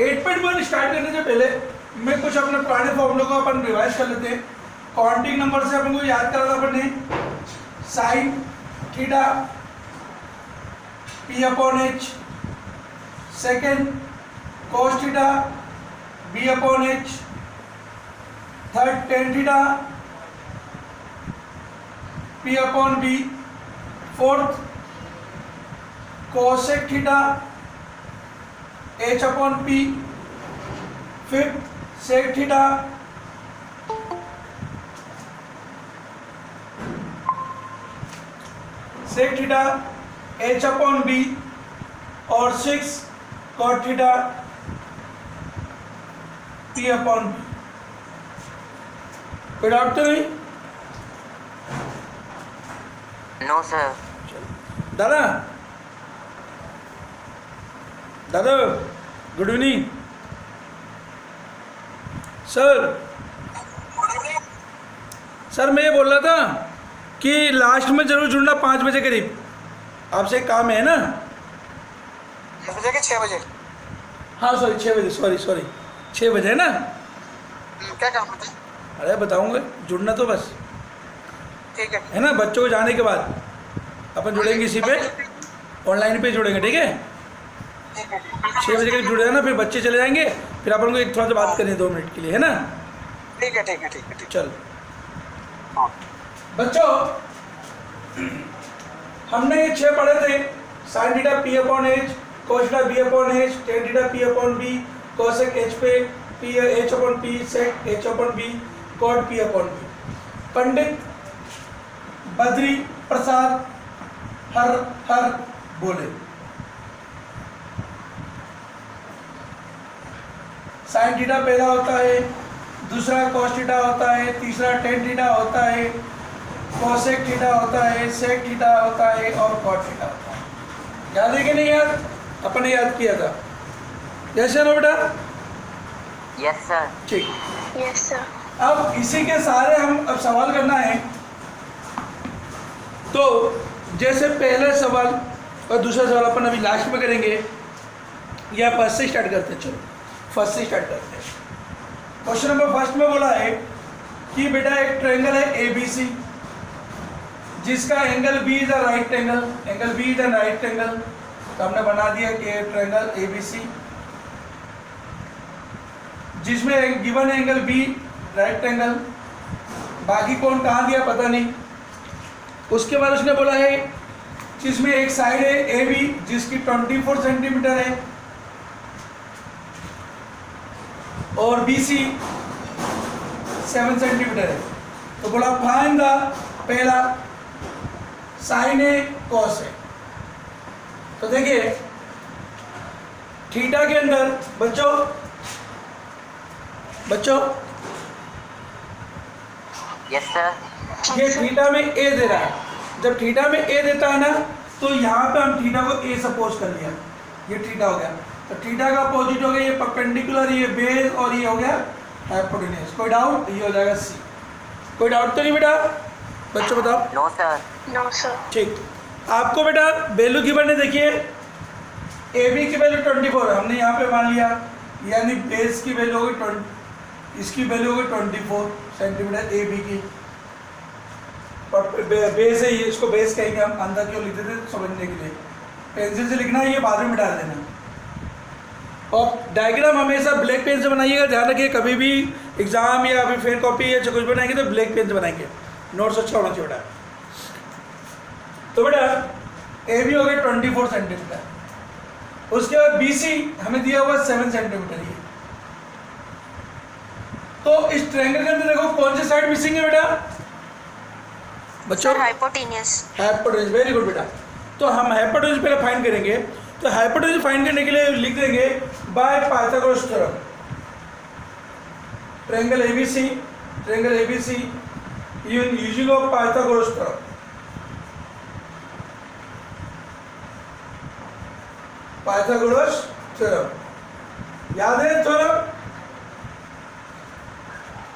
8.1 start करने से पहले मैं कुछ अपने पुराने फॉर्मूलों को अपन रिवाइज कर लेते हैं। काउंटिंग नंबर से अपन को याद करा था अपन ने sine theta P upon H, second cos theta B upon H, third tan theta P upon B, fourth cosec theta H upon P, fifth sec theta H upon B, और six cot theta P upon B. कोई doubt तो नहीं? No sir. दादा दादा good evening sir. Sir मैं ये बोल रहा था कि लास्ट में जरूर जुड़ना 5 बजे करीब, आपसे काम है ना? 6 बजे के 6 बजे? हाँ सॉरी 6 बजे, सॉरी 6 बजे है ना? क्या काम होता है? अरे बताऊंगा, जुड़ना तो बस, ठीक है ना? बच्चों को जाने के बाद अपन जुड़ेंगे इसी पे, ऑनलाइन पे जुड़ेंगे, ठीक है? 6 बजे करीब जुड़ जाना, फिर बच्चे चले जाएंगे, फिर अपन को एक थोड़ा सा बात करनी है 2 मिनट के लिए, है ना? ठीक है। चल बच्चों, हमने ये 6 पढ़े थे। Sine theta P upon H, cos theta B upon H, tan theta P upon B, cosec H पे P H upon P, sec H upon B, cot P upon B. Pandit Badri Prasad हर बोले साइन थीटा पहला होता है, दूसरा cos theta होता है, तीसरा टेन थीटा होता है, कोसेक थीटा होता है, सेक थीटा होता है, और कॉट थीटा होता है। याद है कि नहीं याद? अपन ने याद किया था, जैसे ना बेटा? Yes sir. ठीक, यस सर। अब इसी के सारे हम अब सवाल करना है। तो जैसे पहले सवाल और दूसरा सवाल अपन अभी लास्ट में करेंगे, या फर्स्ट से स्टार्ट करते हैं? चलो फर्स्ट से स्टार्ट करते हैं। क्वेश्चन नंबर फर्स्ट में बोला है कि बेटा एक ट्रायंगल है ए बी सी, जिसका angle B is a right angle, angle B is a right angle. तो हमने बना दिया कि ट्रायंगल ए बी सी जिसमें given angle B right angle, बाकी कौन कहाँ दिया पता नहीं। उसके बाद उसने बोला है जिसमें एक साइड है ए बी जिसकी 24 सेंटीमीटर है, और बी सी 7 सेंटीमीटर है। तो बोला फाइंड द पहला साइन है कॉस है। तो देखिए थीटा के अंदर बच्चों यस सर। ये थीटा में ए दे रहा है। जब थीटा में ए देता है ना, तो यहाँ पे हम थीटा को ए सपोज कर लिया, ये थीटा हो गया। तो थीटा का अपोजिट हो गया ये परपेंडिकुलर, ये बेस, और ये हो गया हाइपोटेन्यूज। कोई डाउट? ये हो जाएगा सी। कोई डाउट तो नहीं बेटा? बच्चों बताओ। No sir. No sir. ठीक, आपको बेटा वैल्यू गिवन है, देखिए ए बी की वैल्यू 24 है, हमने यहाँ पे मान लिया, यानी बेस की वैल्यू होगी 20, इसकी वैल्यू होगी 24 सेंटीमीटर ए बी की। बेस है ये, इसको बेस कहेंगे हम, अंदर क्यों लिखते थे समझने के लिए, पेंसिल से लिखना है, ये बाद में मिटा देना। और डायग्राम हमेशा ब्लैक पेन से बनाइएगा, ध्यान रखिए, कभी भी एग्जाम या अभी फेयर कॉपी या कुछ बनाएंगे तो ब्लैक पेन से बनाएंगे, नोट्स अच्छा होना चाहिए बेटा। तो बेटा ए बी हो गया 24 सेंटीमीटर, उसके बाद बी सी हमें दिया हुआ 7 सेंटीमीटर ये। तो इस ट्रायंगल के अंदर देखो कौन सी साइड मिसिंग है बेटा बच्चों? हाइपोटेन्यूज। हाइपोटेन्यूज, वेरी गुड बेटा। तो हम हाइपोटेन्यूज पहले फाइंड करेंगे। तो हाइपोटेन्यूज फाइंड करने के लिए लिख देंगे by Pythagoras theorem, triangle ABC using of Pythagoras theorem. Pythagoras theorem याद है थ्योरम?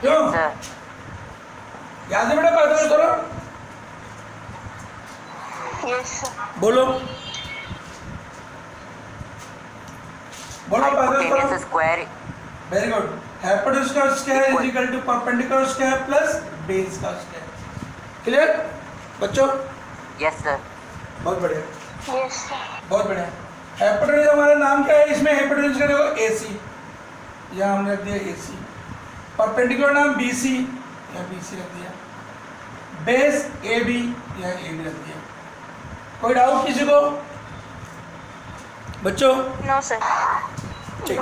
क्यों याद है बेटा पाइथागोरस थ्योरम? Yes sir. बोलो। बोलो पैदल hypotenuse करो। square very good. हाइपोटेन्यूज का square is equal to perpendicular square plus base का स्क्वायर। क्लियर बच्चों? yes sir बहुत बढ़िया, यस सर। बहुत बढ़िया। हाइपोटेन्यूज हमारा नाम क्या है? इसमें हाइपोटेन्यूज का देखो AC, यहाँ हमने रख दिया AC। परपेंडिकुलर नाम BC, यहाँ BC रख दिया। बेस AB, यहाँ AB रख दिया। कोई डाउट किसी को बच्चों? No sir. ठीक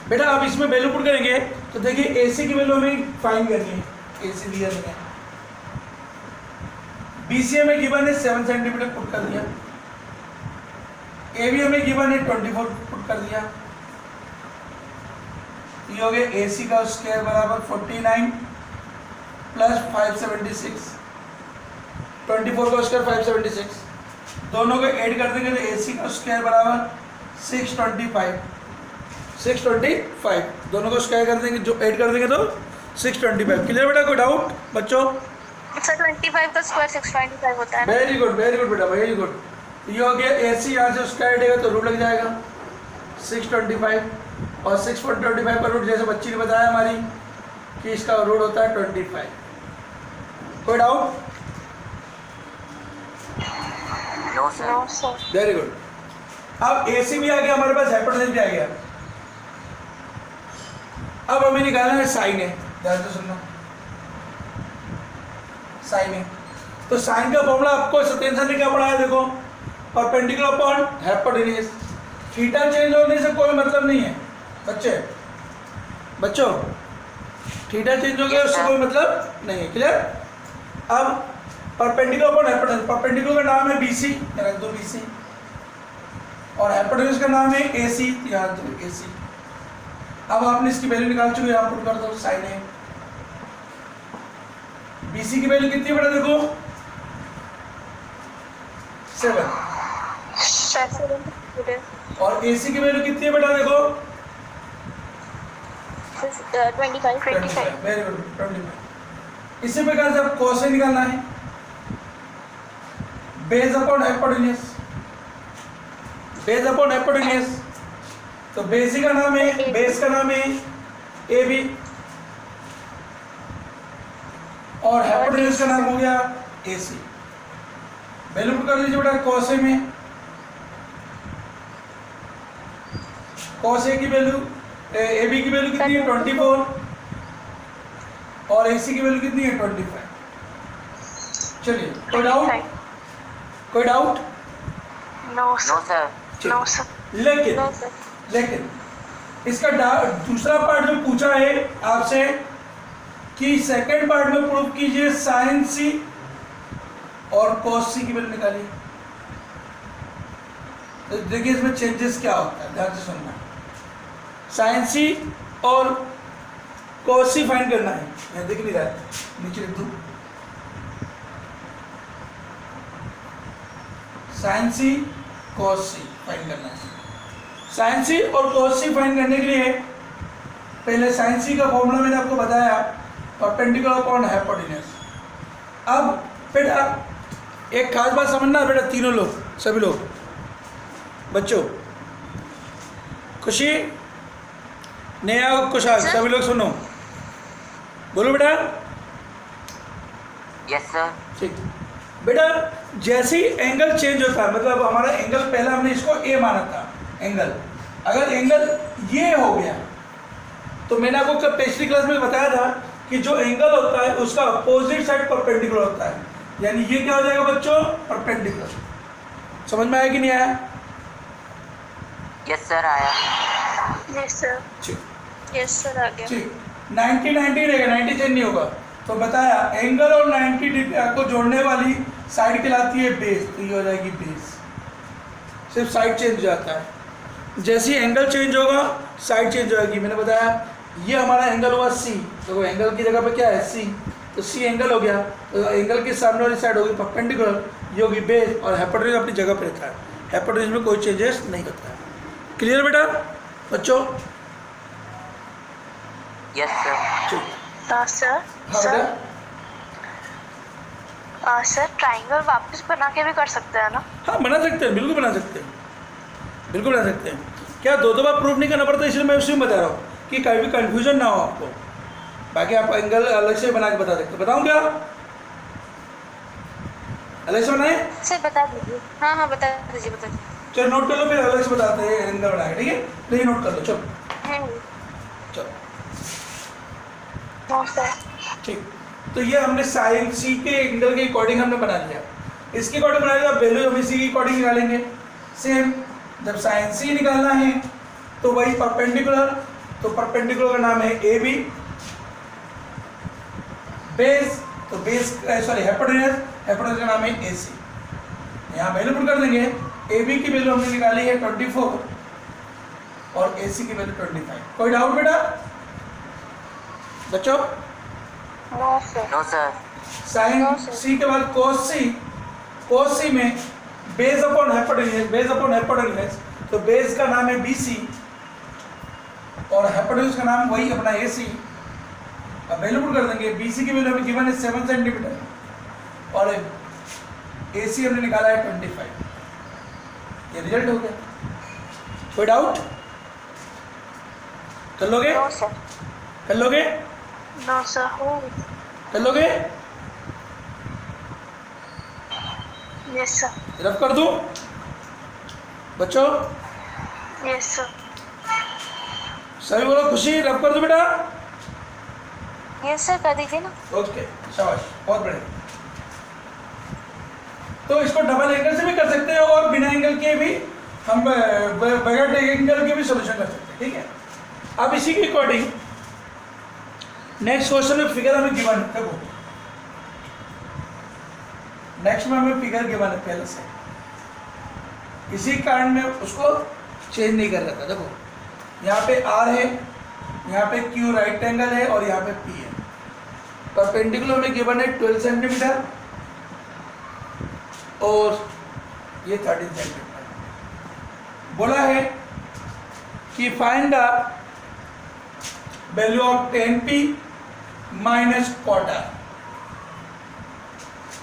बेटा, अब इसमें वैल्यू पुट करेंगे तो देखिए AC की वैल्यू हमें फाइंड करनी है। AC दिया नहीं है। BC हमें गिवन है 7 सेंटीमीटर, पुट कर दिया। AB हमें गिवन है 24, पुट कर दिया। ये हो गया AC का स्क्वायर बराबर 49 प्लस 576, 24 का स्क्वायर 576, दोनों को ऐड कर देंगे तो AC का स्क्वायर बराबर 625, 625, दोनों को स्क्वायर कर देंगे, जो ऐड कर देंगे तो 625। क्लियर बेटा? कोई डाउट बच्चों? सर 25 का स्क्वायर 625 होता है ना? वेरी गुड बेटा, वेरी गुड। ये हो गया AC, यहाँ से स्क्वायर हटेगा तो रूट लग जाएगा 625, और 6.25 का रूट जैसे बच्ची ने बताया हमारी कि इसका रूट होता है 25। कोई doubt? no sir no sir. Very good. अब AC भी आ गया हमारे पास, हाइपोटेन्यूज भी आ गया। अब हमें निकालना है साइन है। ध्यान से सुनना, साइन है। तो साइन का फॉर्मूला आपको सत्येंद्र ने क्या पढ़ाया? देखो, perpendicular upon hypotenuse. Theta change होने से कोई मतलब नहीं है बच्चों, थीटा चेंज हो गया उससे कोई मतलब नहीं है। क्लियर? अब परपेंडिकुलर अपॉन हाइपोटेन्यूज, परपेंडिकुलर का नाम है BC, रख दो BC, और हाइपोटेन्यूज का नाम है AC, यहाँ रख दो AC। अब आपने इसकी वैल्यू निकाल चुके, यहाँ पुट कर दो साइन है। BC की वैल्यू कितनी है बेटा? देखो 7, और AC की वैल्यू कितनी है बेटा? देखो 25। Very good, 25। इसी प्रकार से अब cos निकालना है, base upon hypotenuse, base upon hypotenuse. तो बेसिक का नाम है, बेस का नाम है AB, और हाइपोटेन्यूज का नाम हो गया AC। वैल्यू पुट कर दीजिए बेटा cos A में। cos A की वैल्यू, AB की वैल्यू कितनी है? 24, और AC की वैल्यू कितनी है? 25। चलिए, कोई डाउट? कोई doubt? No no sir. sir no sir. लेकिन नो सर। लेकिन इसका दूसरा पार्ट जो पूछा है आपसे कि सेकंड पार्ट में प्रूव कीजिए साइन C और cos C की वैल्यू निकालिए। तो देखिए इसमें चेंजेस क्या होता है, ध्यान से सुनना। साइन C और cos C फाइंड करना है। यहाँ दिख नहीं रहा है, नीचे लिख दूँ। Sine C cos C find करना है। साइन C और cos C फाइंड करने के लिए पहले साइन C का फॉर्मूला मैंने आपको बताया, परपेंडिकुलर अपॉन हाइपोटेन्यूज। अब बेटा एक खास बात समझना बेटा, तीनों लोग, सभी लोग बच्चों, खुशी, नेहा और कुशाल, सभी लोग सुनो, बोलो बेटा। yes sir ठीक बेटा, जैसे ही एंगल चेंज होता है, मतलब हमारा एंगल पहला हमने इसको A माना था एंगल, अगर एंगल ये हो गया तो मैंने आपको कब पिछली क्लास में बताया था कि जो एंगल होता है उसका अपोजिट साइड परपेंडिकुलर होता है, यानी ये क्या हो जाएगा बच्चों? परपेंडिकुलर। समझ में आया कि नहीं आया? yes sir आया यस सर। ठीक यस सर आ गया। ठीक, 90 रहेगा, 90 चेंज नहीं होगा। तो बताया एंगल और 90 डिग्री को जोड़ने वाली साइड कहलाती है बेस, तो ये हो जाएगी बेस। सिर्फ साइड चेंज हो जाता है, जैसे ही एंगल चेंज होगा साइड चेंज हो जाएगी। मैंने बताया ये हमारा एंगल हुआ C, तो एंगल की जगह पे क्या है? C, तो C एंगल हो गया, तो एंगल की सामने वाली साइड होगी परपेंडिकुलर, ये होगी बेस, और हाइपोटेन्यूज अपनी जगह पे रहता है। हाइपोटेन्यूज में कोई चेंजेस नहीं होता है। क्लियर बेटा बच्चों? yes sir ठीक, सर। हाँ सर बेटा, सर ट्राइंगल वापस बना के भी कर सकते हैं ना? हाँ बना सकते हैं, बिल्कुल बना सकते हैं, बिल्कुल बना सकते हैं। क्या दो बार प्रूफ नहीं करना पड़ता, इसलिए मैं उसमें बता रहा हूँ कि कहीं भी कन्फ्यूजन ना हो आपको। बाकी आप एंगल अलग से बना के बता सकते हो। बताऊँ क्या, अलग से बनाए? सर बता दीजिए। हाँ हाँ बता दीजिए बता दीजिए। चलो नोट कर लो, फिर अलग से बताते हैं एंगल बना के, ठीक है? नहीं नोट कर लो, चलो चलो नो सर। ठीक। तो ये हमने साइन सी के एंगल के अकॉर्डिंग हमने बना लिया। इसके अकॉर्डिंग बना लिया, वैल्यू हम इसी के अकॉर्डिंग निकालेंगे। सेम जब साइन सी निकालना है तो वही परपेंडिकुलर, तो परपेंडिकुलर का नाम है ए बी, बेस तो बेस सॉरी हाइपोटेन्यूज, हाइपोटेन्यूज का नाम है ए सी। यहाँ वैल्यू पुट कर देंगे। ए बी की वैल्यू हमने निकाली है 24 और ए सी की वैल्यू 25। कोई डाउट बेटा बच्चों? No sir. No, sir. Sine No, sir. C के बाद कोस सी, कोस सी में base upon hypotenuse, base upon hypotenuse, तो बेस का नाम है बी सी और हाइपोटेन्यूज का नाम वही अपना ए सी। अब वैल्यू पुट कर देंगे। बी सी की वैल्यू हमें गिवन है 7 सेंटीमीटर और ए सी हमने निकाला है 25। ये रिजल्ट हो गया। कोई डाउट? कर लोगे? No sir. कर लोगे? नो सर हो। कर लोगे? Yes sir. रफ कर दूं बच्चों? Yes sir. सभी बोलो खुशी, रफ कर दूं बेटा? यस सर कर दीजिए ना। ओके शाबाश, बहुत बढ़िया। तो इसको डबल एंगल से भी कर सकते हैं और बिना एंगल के भी हम बगैर एंगल के भी सोल्यूशन कर सकते हैं, ठीक है? अब इसी के अकॉर्डिंग नेक्स्ट क्वेश्चन में फिगर हमें गिवन है। देखो नेक्स्ट में हमें फिगर गिवन है पहले से, इसी कारण में उसको चेंज नहीं कर रहा था। देखो यहाँ पे आर है, यहाँ पे क्यू राइट एंगल है और यहाँ पे पी है। परपेंडिकुलर में गिवन है 12 सेंटीमीटर और ये 13 सेंटीमीटर। बोला है कि find the value of 10p minus quarter.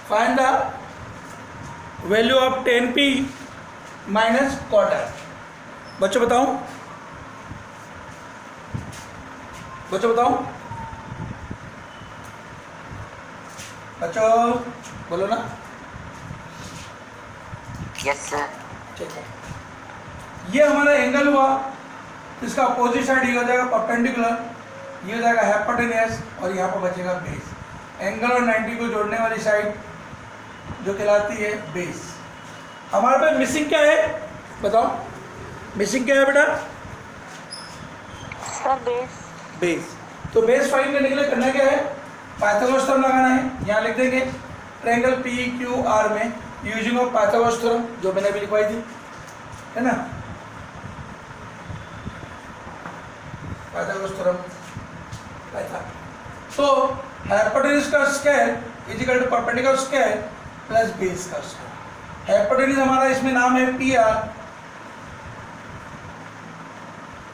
Find the value of 10p minus quarter. बच्चों बताओ, बच्चों बताओ, बच्चों बोलो ना। Yes, sir. ठीक है, ये हमारा एंगल हुआ, इसका अपोजिट साइड ये हो जाएगा परपेंडिकुलर, ये हो जाएगा हाइपोटेन्यूज और यहाँ पर बचेगा बेस। एंगल और 90 को जोड़ने वाली साइड जो कहलाती है बेस। हमारे पास मिसिंग क्या है बताओ? मिसिंग क्या है बेटा? Sir base. बेस। तो बेस फाइंड करने के लिए करना क्या है? पाइथागोरस थ्योरम लगाना है। यहाँ लिख देंगे ट्रायंगल पी क्यू आर में यूजिंग ऑफ पाइथागोरस थ्योरम, जो मैंने अभी लिखवाई थी, है ना? पाइथागोरस थ्योरम तो हाइपोटेन्यूज का square equal to perpendicular square plus base का स्क्वायर। हाइपोटेन्यूज हमारा इसमें नाम है पी आर,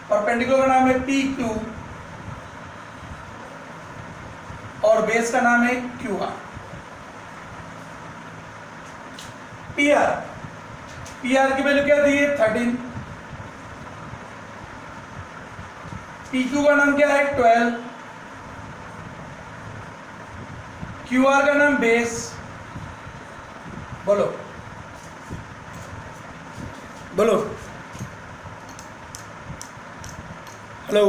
परपेंडिकुलर का नाम है पी क्यू और बेस का नाम है क्यू आर। पी आर की वैल्यू क्या दी है? 13। पी क्यू का नाम क्या है? 12। क्यू आर का नाम बेस। बोलो बोलो, हेलो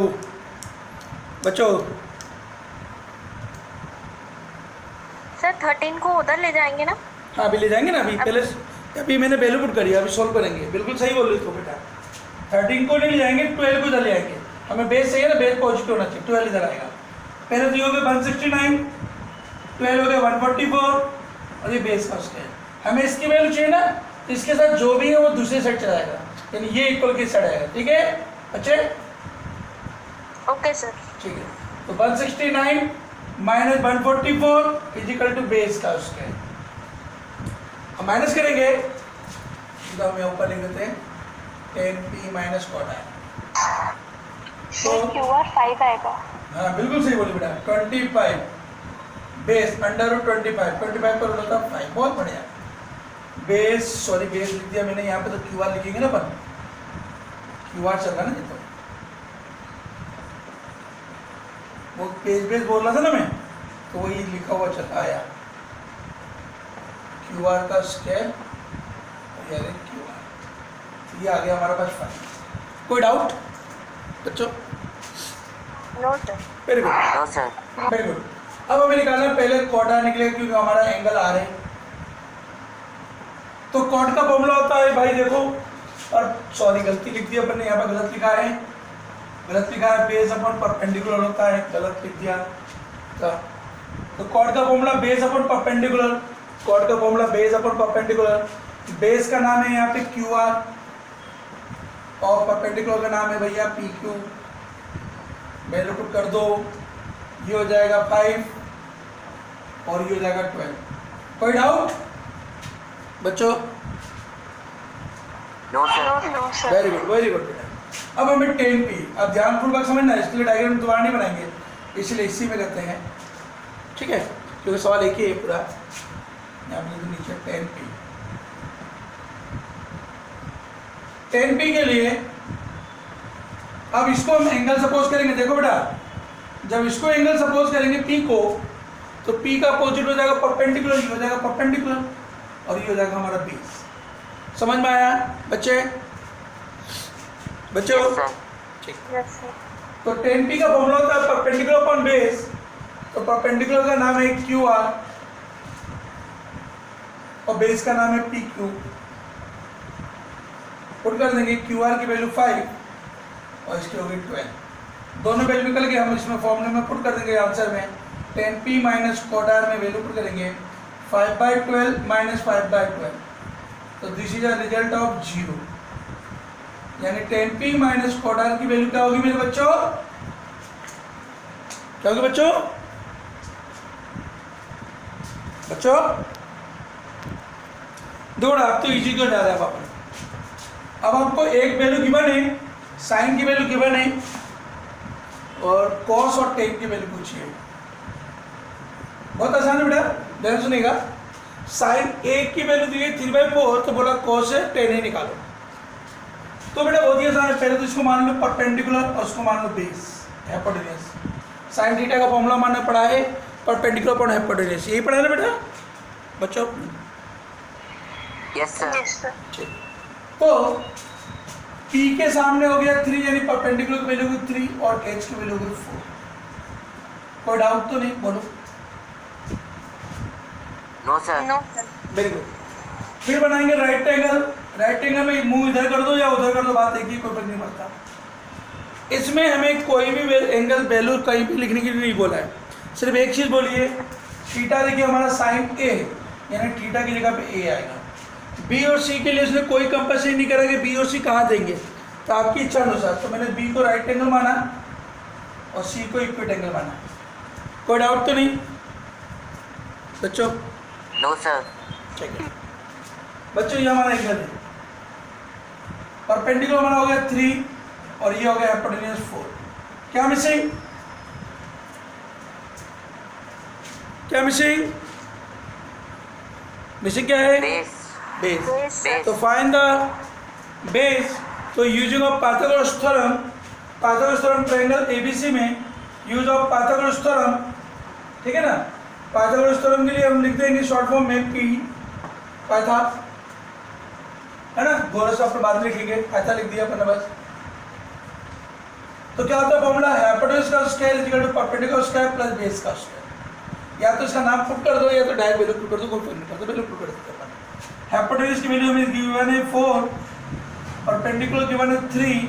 बच्चों। सर 13 को उधर ले जाएंगे ना? हाँ अभी ले जाएंगे ना, अभी पहले अभी मैंने वैल्यू पुट करी है, अभी सोल्व करेंगे। बिल्कुल सही बोल रही हो बेटा। 13 को नहीं ले जाएंगे, 12 को इधर ले आएंगे। हमें बेस चाहिए ना, बेस पॉजिटिव होना चाहिए, 12 इधर आएगा। पहले तो ये हो गया 169, 12 हो गया 144 और ये बेस का स्क्वायर। हमें इसकी वैल्यू चाहिए ना, तो इसके साथ जो भी है वो दूसरी साइड चला जाएगा, यानी ये इक्वल की साइड आएगा। ठीक है बच्चे? Okay sir. ठीक है, तो 169 माइनस 144 इजिकल टू बेस का स्क्वायर। हम माइनस करेंगे तो हम ऊपर लिख देते हैं 10p माइनस क्वार्टर। तो क्यूआर 5 आएगा। हाँ बिल्कुल सही बोली बेटा। 25 बेस अंडर 25 पर होता 5। बहुत बढ़िया। बेस सॉरी बेस लिख दिया मैंने, यहाँ पे तो क्यू आर लिखेंगे ना अपन। QR चल रहा है ना ये तो, वो पेज बोल रहा था ना मैं, तो वही लिखा हुआ चला आया QR का स्केल, ये आ गया हमारे पास फाइल। कोई डाउट बच्चों? No sir. Very good, No, sir. Very good. अब हमें निकालना है पहले कॉट आर निकलेगा क्योंकि हमारा एंगल आ रहे हैं। तो कॉट का फॉर्मूला होता है भाई देखो, और सॉरी गलती लिख दी अपन ने, यहाँ पर गलत लिखा है, बेस अपॉन परपेंडिकुलर होता है, गलत लिख दिया। तो कॉट का formula base upon perpendicular, cot का formula base upon perpendicular, base का नाम है यहाँ पे QR और परपेंडिकुलर का नाम है भैया PQ। वैल्यू पुट कर दो, ये हो जाएगा 5 और ये हो जाएगा 12। कोई डाउट बच्चों? No, sir. No sir. Very good, very good बेटा। अब हमें 10P, अब ध्यानपूर्वक समझना है, इसके लिए डायग्राम दोबारा नहीं बनाएंगे, इसलिए इसी में करते हैं, ठीक है, क्योंकि सवाल एक ही है पूरा। यहाँ पे नीचे 10P के लिए अब इसको हम एंगल सपोज करेंगे। देखो बेटा, जब इसको एंगल सपोज करेंगे P को, तो P का अपोजिट हो जाएगा परपेंडिकुलर, ये हो जाएगा परपेंडिकुलर और ये हो जाएगा हमारा बेस। समझ में आया बच्चे? Yes, sir. Yes sir. तो 10P का फॉर्मूला होता है परपेंडिकुलर अपॉन बेस, तो परपेंडिकुलर का नाम है QR और बेस का नाम है PQ। पुट कर देंगे QR की वैल्यू 5 और इसकी होगी 12। दोनों वैल्यू निकल के हम इसमें फॉर्मूले में पुट कर देंगे आंसर में। 10P माइनस कॉट आर में वैल्यू पुट करेंगे 5/12 माइनस 5/12, तो this is a result of 0, यानी 10P माइनस कॉट आर की वैल्यू क्या होगी मेरे बच्चों? क्या होगी बच्चों? दौड़ा, आप तो इजी क्यों जा रहा है पापा? अब आपको एक वैल्यू गिवन है, साइन की वैल्यू गिवन है और कॉस और टेन की वैल्यू पूछिए। बहुत आसान है बेटा, ध्यान सुनिएगा। साइन एक की वैल्यू दी है 3/4, तो बोला कॉस है 10 ही निकालो। तो बेटा बहुत ही आसान है, पहले तो इसको मान लो परपेंडिकुलर और उसको मान लो बेस हाइपोटेन्यूज। साइन थीटा का फॉर्मूला मानना पड़ा है परपेंडिकुलर अपॉन हाइपोटेन्यूज, यही पढ़ा है ना बेटा बच्चों? Yes, sir. Yes sir. ठीक, तो P के सामने हो गया 3, यानी परपेंडिकुलर की वैल्यू होगी 3 और H की वैल्यू होगी 4। कोई डाउट तो नहीं? बोलो। No, sir. No sir. Very good. फिर बनाएंगे राइट एंगल। राइट एंगल में मुंह इधर कर दो या उधर कर दो, बात एक ही, कोई फर्क नहीं पड़ता। इसमें हमें कोई भी एंगल वैल्यू कहीं भी लिखने के लिए नहीं बोला है, सिर्फ एक चीज़ बोलिए, थीटा देखिए हमारा साइन A है, यानी थीटा की जगह पे A आएगा। B और C के लिए उसने कोई कंपल्सरी नहीं करा कि B और C कहाँ देंगे, तो आपकी इच्छा अनुसार। तो मैंने B को राइट एंगल माना और C को इक्विट एंगल माना। कोई डाउट तो नहीं बच्चों? No, sir. ठीक है बच्चों, ये हमारा एंगल है, परपेंडिकुलर हमारा हो गया 3 और ये हो गया हाइपोटेन्यूज 4। क्या मिसिंग? क्या मिसिंग? मिसिंग क्या है? Base. बेस। Base. तो फाइंड द बेस। तो using of Pythagoras theorem, Pythagoras theorem triangle ABC में यूज ऑफ पाइथागोरस थ्योरम, ठीक है ना? पाइथागोरस थ्योरम के लिए हम लिख देंगे शॉर्ट फॉर्म में P पाइथा, है ना? गोरस आपने बाद में लिखेंगे, पाइथा लिख दिया अपने बस। तो क्या होता है फॉर्मूला? हाइपोटेन्यूज का square is equal to perpendicular square plus base का स्क्वायर। या तो इसका नाम पुट कर दो या तो डायरेक्ट वैल्यू पुट कर दो, कोई फर्क नहीं पड़ता, वैल्यू पुट कर देते हैं। हाइपोटेन्यूज की वैल्यू हमें गिवन है 4, परपेंडिकुलर गिवन है 3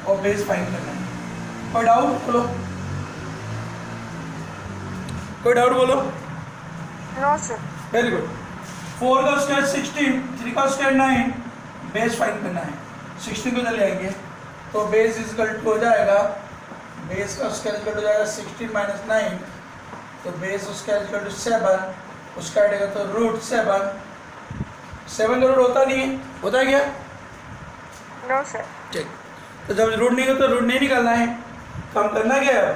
और बेस फाइंड करना है। कोई डाउट बोलो? कोई डाउट बोलो? No sir. Very good. 4 का स्क्वायर 16, 3 का स्क्वायर 9, बेस फाइंड करना है। 16 को चले आएंगे तो बेस इक्वल टू हो जाएगा, बेस का स्क्वायर इक्वल हो जाएगा 16 माइनस 9, तो बेस स्क्वायर इक्वल टू 7, उसका आएगा तो रूट 7। 7 का रूट होता नहीं है, होता है क्या? No sir. ठीक, तो जब रूट नहीं होता, रूट नहीं निकालना है, तो हम करना क्या है?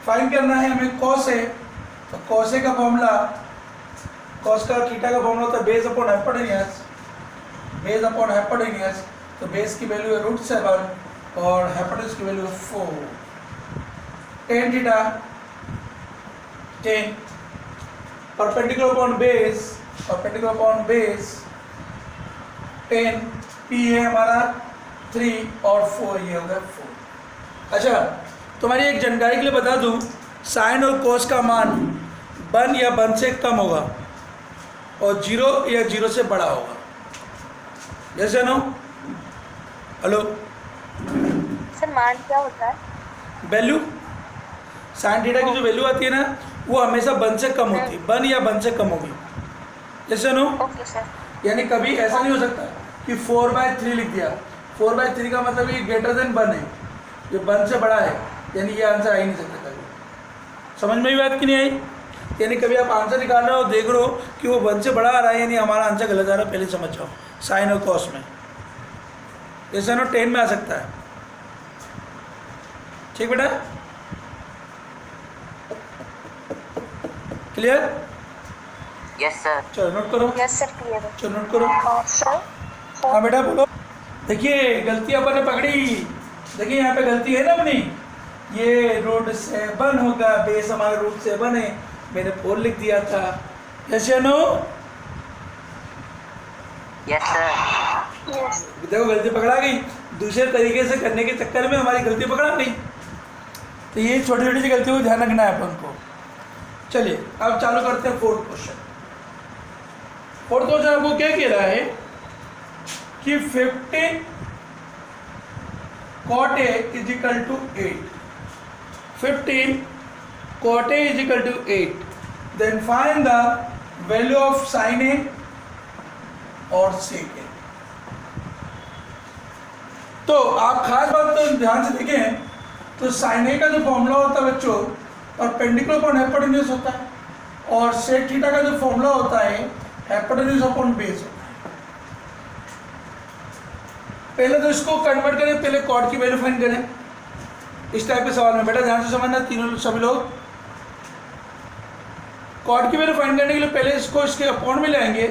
फाइंड करना है हमें कॉस है, तो कॉस का फॉर्मूला, कॉस का थीटा का फॉर्मूला होता है base upon hypotenuse, base upon hypotenuse. तो बेस की वैल्यू है √7 और हाइपोटेन्यूज की वैल्यू है 4। tan theta 10 perpendicular upon base 10 p है हमारा 3 और 4 ये होगा 4। अच्छा तुम्हारी एक जानकारी के लिए बता दूं, साइन और कोस का मान 1 या 1 से कम होगा और 0 या 0 से बड़ा होगा। जैसे नो हेलो सर मान क्या होता है? वैल्यू साइन थीटा की जो वैल्यू आती है ना वो हमेशा 1 से कम होती है, 1 या 1 से कम होगी। जैसे नो ओके सर। यानी कभी ऐसा नहीं हो सकता कि 4/3 लिख दिया। 4/3 का मतलब ये ग्रेटर देन 1 है, ये 1 से बड़ा है, यानी ये आंसर आ ही नहीं सकता कभी। समझ में भी बात कि नहीं आई? यानी कभी आप आंसर निकाल रहे हो देख रहे हो कि वो 1 से बड़ा आ रहा है, यानी हमारा आंसर गलत आ रहा है, पहले समझ जाओ। साइन और कॉस में जैसे नो 10 में आ सकता है। ठीक बेटा, क्लियर? Yes, sir. चलो नोट करो, यस सर क्लियर है। चलो नोट करो। सर हाँ बेटा बोलो। देखिए गलती अपन ने पकड़ी, देखिए यहाँ पे गलती है ना अपनी, ये √7 होगा, बेस हमारा √7 है, मैंने 4 लिख दिया था। यस या नो? Yes, sir. यस देखो गलती पकड़ा गई, दूसरे तरीके से करने के चक्कर में हमारी गलती पकड़ा गई। तो ये छोटी छोटी सी गलतियों को ध्यान रखना है अपन को। चलिए अब चालू करते हैं फोर्थ क्वेश्चन। फोर्थ क्वेश्चन आपको क्या कह रहा है कि 15 cot A is equal to 8। 15 cot A is equal to 8। Then find the value of sin A और sec A। तो आप खास बात तो ध्यान से देखें तो sin A का जो फॉर्मूला होता है बच्चों परपेंडिकुलर अपॉन हाइपोटेन्यूज होता है, और sec थीटा का जो फॉर्मूला होता है हाइपोटेन्यूज अपॉन बेस होता है। पहले तो इसको कन्वर्ट करें, पहले कॉट की वैल्यू फाइंड करें। इस टाइप के सवाल में बेटा ध्यान से समझना तीनों सभी लोग। कॉट की वैल्यू फाइंड करने के लिए पहले इसको इसके अपॉन में लाएंगे।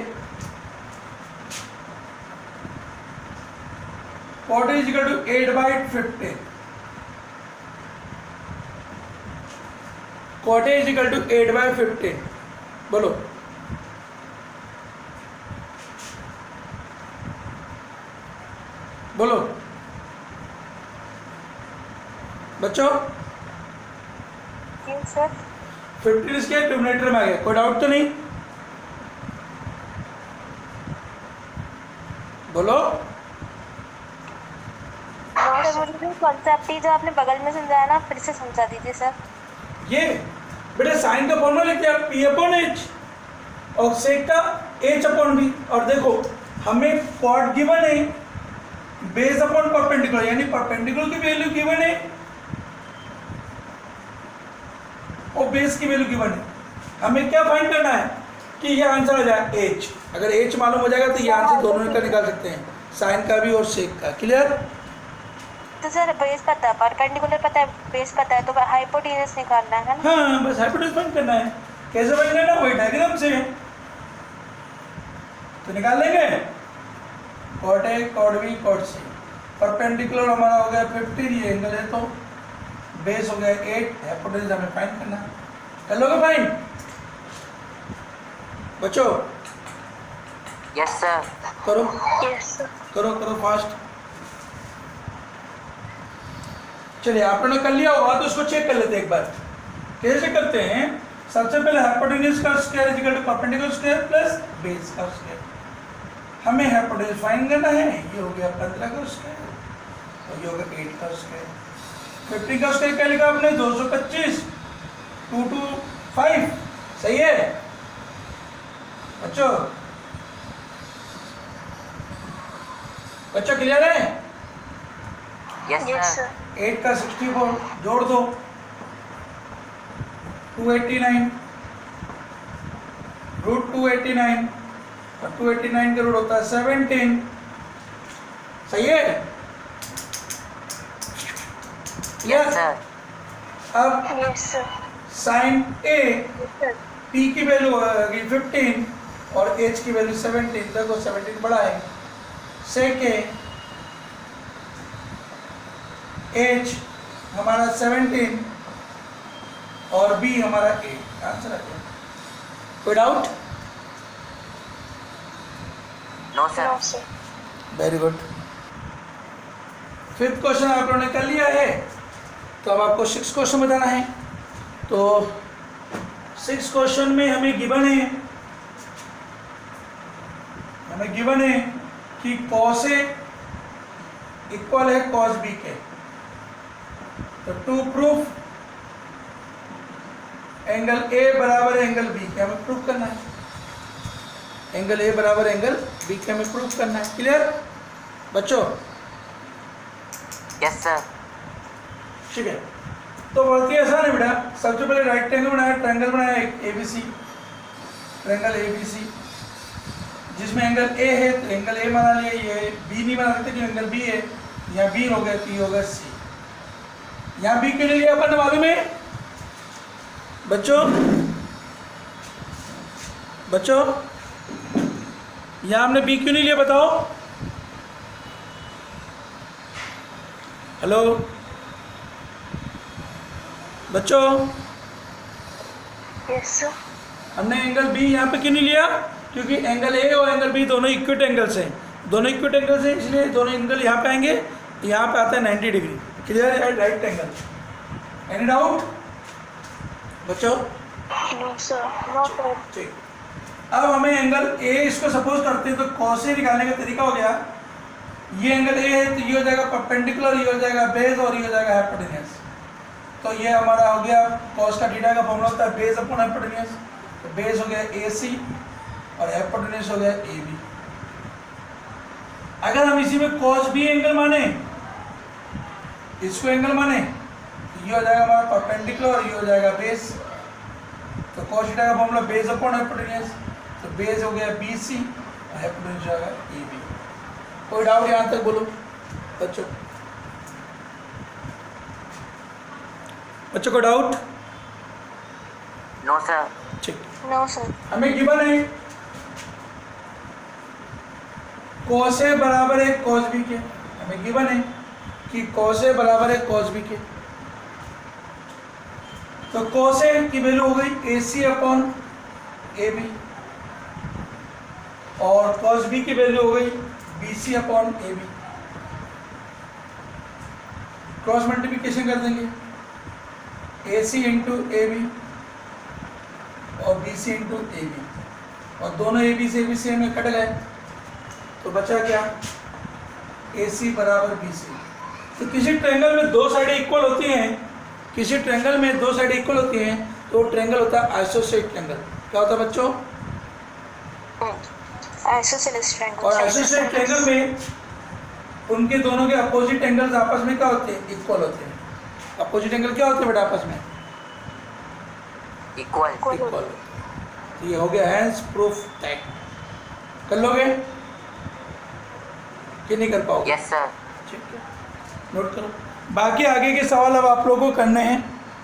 Cot is equal to 8/15। Cot is equal to 8/15। बोलो बोलो बच्चों। Yes sir. 15 इसके डिनोमिनेटर में आ गया, कोई डाउट तो नहीं? बोलो। सर मुझे कॉन्सेप्ट ही जो आपने बगल में समझाया ना फिर से समझा दीजिए सर। ये बेटा साइन का फॉर्मूला लिखते हैं P/H और सेक का H/B। और देखो हमें कॉट गिवन है, बेस अपॉन परपेंडिकुलर यानी परपेंडिकुलर की वैल्यू गिवन है और बेस की वैल्यू गिवन है। हमें क्या फाइंड करना है कि ये आंसर आ जाए H। अगर H मालूम हो जाएगा तो ये आंसर दोनों का निकाल सकते हैं, साइन का भी और सेक का। क्लियर? तो सर बेस पता है, परपेंडिकुलर पता है, बेस पता है, तो हाइपोटेन्यूज निकालना है ना? हाँ बस हाइपोटेन्यूज फाइंड करना है। कैसे फाइंड करना है? वही डायग्राम से तो निकाल लेंगे। Cot A cot B cot C. Perpendicular हमारा हो गया 15, ये एंगल है, तो बेस हो गया 8, हाइपोटेन्यूज हमें फाइंड करना है। कर लोगे फाइंड बच्चों? Yes, sir. करो यस सर। करो करो फास्ट। चलिए आप लोगों ने कर लिया होगा तो उसको चेक कर लेते हैं एक बार। कैसे करते हैं? सबसे पहले हाइपोटेन्यूज का square is equal to perpendicular square plus base का स्क्वायर। हमें हाइपोटेन्यूज फाइंड करना है। ये हो गया 15 का स्क्वायर और ये हो गया 8 का स्क्वायर। 50 का स्क्वायर क्या लिखा आपने? 225 2 2 5। सही है बच्चों? बच्चों क्लियर है? Yes, yes sir. सर। 8 का 64 जोड़ दो 289 √289 और 289 का रूट होता है 17। सही है? Yes, sir. अब यस सर। साइन ए सर पी की वैल्यू होगी 15 और एच की वैल्यू 17। देखो 17 बड़ा है। सेक ए एच हमारा 17 और बी हमारा 8। आंसर आ गया। कोई doubt? No sir. No sir. Very good. Fifth question आप लोगों ने कर लिया है, तो अब आपको 6 क्वेश्चन बताना है। तो 6 क्वेश्चन में हमें गिवन है कि कॉस ए इक्वल है कॉस बी के। तो टू प्रूफ एंगल ए बराबर एंगल बी के हमें प्रूफ करना है। एंगल ए बराबर एंगल बी के हमें प्रूफ करना है। क्लियर बच्चों? Yes sir. ठीक है, तो बहुत ही आसान है बेटा। सबसे पहले राइट एंगल बनाया, ट्रायंगल बनाया ए बी सी, ट्रायंगल ए बी सी, जिसमें एंगल ए है तो एंगल ए बना लिया। ये बी नहीं बना सकते क्योंकि एंगल बी है। यहाँ बी हो गया तो ये होगा सी। यहाँ बी के लिए अपन मालूम है बच्चों यहाँ हमने बी क्यों नहीं लिया बताओ? हेलो बच्चों, यस सर। हमने एंगल बी यहाँ पे क्यों नहीं लिया? क्योंकि एंगल ए और एंगल बी दोनों इक्विट एंगल्स हैं। दोनों इक्विट एंगल्स हैं, इसलिए दोनों एंगल यहाँ पे आएंगे। यहाँ पे आता है 90 डिग्री। क्लियर है? Right angle. एनी डाउट बच्चों? No sir. No sir. ठीक। अब हमें एंगल ए इसको सपोज करते हैं, तो कॉस ए निकालने का तरीका हो गया। ये एंगल ए है तो ये हो जाएगा परपेंडिकुलर, ये हो जाएगा बेस और ये हो जाएगा हाइपोटेन्यूस। तो ये हमारा हो गया कॉस का थीटा का फॉर्मूला होता है बेस अपॉन हाइपोटेन्यूस। तो बेस हो गया ए सी और हाइपोटेन्यूस हो गया ए बी। अगर हम इसी में कॉस बी एंगल माने, इसको एंगल माने, तो ये हो जाएगा हमारा परपेंडिकुलर और ये हो जाएगा बेस। तो कॉस थीटा का फॉर्मूला बेस अपॉन हाइपोटेन्यूस। तो बेस हो गया बी सी और हाइपोटेन्यूस हो गया ए बी। कोई डाउट यहाँ तक बोलो बच्चों? बच्चों को डाउट? No sir. ठीक। No sir. हमें गिवन है कॉस ए बराबर है कॉस बी के। हमें गिवन है कि कॉस ए बराबर है कॉस बी के। तो कॉस ए की वैल्यू हो गई A C upon A B और कॉस बी की वैल्यू हो गई B C upon A B. Cross multiplication कर देंगे, A C into A B और B C into A B, और दोनों ए बी से में कट गए। तो बचा क्या? ए सी बराबर बी सी। तो किसी ट्रायंगल में दो साइडें इक्वल होती हैं, किसी ट्रायंगल में दो साइडें इक्वल होती हैं तो ट्रायंगल होता है आइसोसेलेस ट्रायंगल। क्या होता है बच्चों? Isosceles triangle. और आइसोसेलेस ट्रायंगल में उनके दोनों के अपोजिट एंगल्स आपस में क्या होते हैं? इक्वल होते हैं। अपोजिट एंगल क्या होते हैं बेटा आपस में? इक्वल। इक्वल। तो ये हो गया हैंस प्रूफ दैट। कर लोगे कि नहीं कर पाओगे? Yes sir. ठीक है, नोट करो। बाकी आगे के सवाल अब आप लोगों को करने हैं।